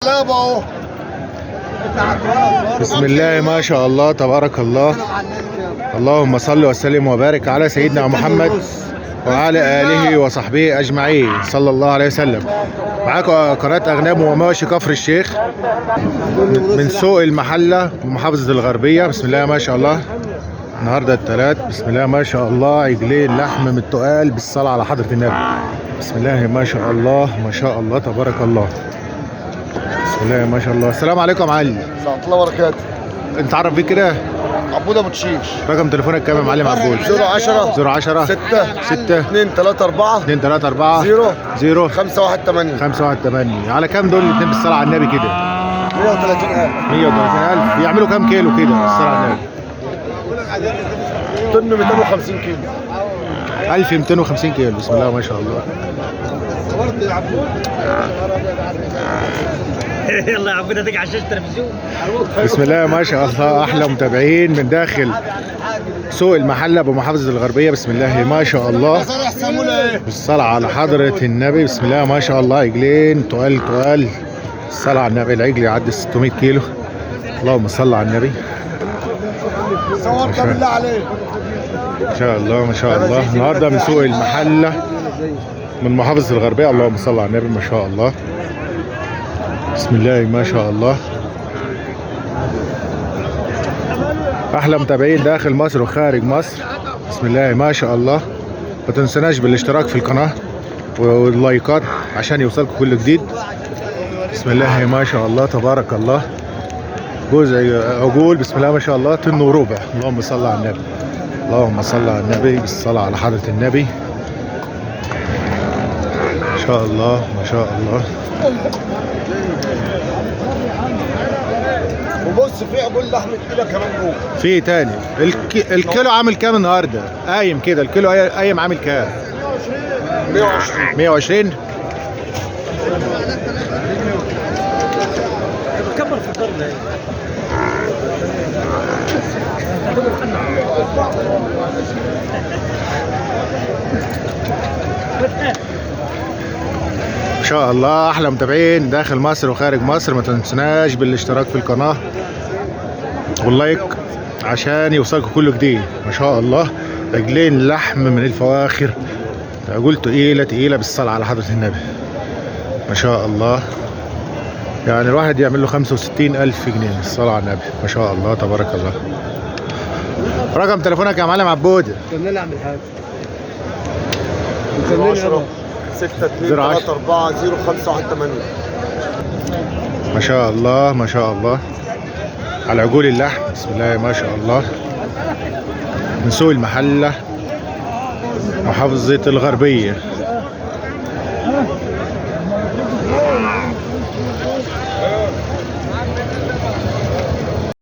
كلاب اهو. بسم الله ما شاء الله تبارك الله. اللهم صل وسلم وبارك على سيدنا محمد وعلى آله وصحبه أجمعين صلى الله عليه وسلم. معاكم قناة أغنام ومواشي كفر الشيخ من سوق المحلة بمحافظة الغربية. بسم الله ما شاء الله. النهارده الثلاث. بسم الله ما شاء الله. عجلين لحم من التقال بالصلاة على حضرة النبي. بسم الله ما شاء الله ما شاء الله تبارك الله. بسم الله ما شاء الله. السلام عليكم يا معلم. ورحمة الله وبركاته. انت عرف بيك كده؟ عبود ابو تشيش. رقم تليفونك كام يا معلم عبود؟ 010 010 6 2 3 4 2 3 4 0 5 1 8 5 1 8. على كام دول الاثنين بالصلاة على النبي كده؟ 130,000. 130,000. يعملوا كام كيلو كده بالصلاة على النبي؟ طن 250 كيلو. 1250 كيلو. بسم الله ما شاء الله. يلا يا عبود هتيجي على شاشه التلفزيون. بسم الله ما شاء الله. احلى متابعين من داخل سوق المحله بمحافظه الغربيه. بسم الله ما شاء الله. بالصلاه على حضره النبي. بسم الله ما شاء الله. عجلين تقال. الصلاه على النبي. العجل يعدي 600 كيلو. اللهم صل على النبي. صورت بالله عليك. ما شاء الله ما شاء الله. النهارده من سوق المحله من محافظه الغربيه. اللهم صل على النبي. ما شاء الله. بسم الله ما شاء الله. احلى متابعين داخل مصر وخارج مصر. بسم الله ما شاء الله. ما تنسناش بالاشتراك في القناه واللايكات عشان يوصلكم كل جديد. بسم الله ما شاء الله تبارك الله. جزء عجول. بسم الله ما شاء الله. طن وربع. اللهم صل على النبي. اللهم صل على النبي بالصلاه على حضره النبي. ما شاء الله ما شاء الله. وبص في عجول لحم كده كمان جوه. في تاني. الكيلو عامل كام النهارده؟ قايم كده الكيلو قايم عامل كام؟ 120. 120. كبر في الضرب ده. ما شاء الله. احلى متابعين داخل مصر وخارج مصر. ما تنسناش بالاشتراك في القناه واللايك عشان يوصلكم كل جديد. ما شاء الله. عجلين لحم من الفواخر. عجول تقيله بالصلاه على حضره النبي. ما شاء الله. يعني الواحد يعمل له 65,000 جنيه الصلاه على النبي. ما شاء الله تبارك الله. رقم تليفونك يا معلم عبود؟ كمل اعمل حاجه. 10 6 2 3 4 0 5 1 8. ما شاء الله ما شاء الله. على عجول اللحم. بسم الله ما شاء الله. من سوق المحله محافظه الغربيه.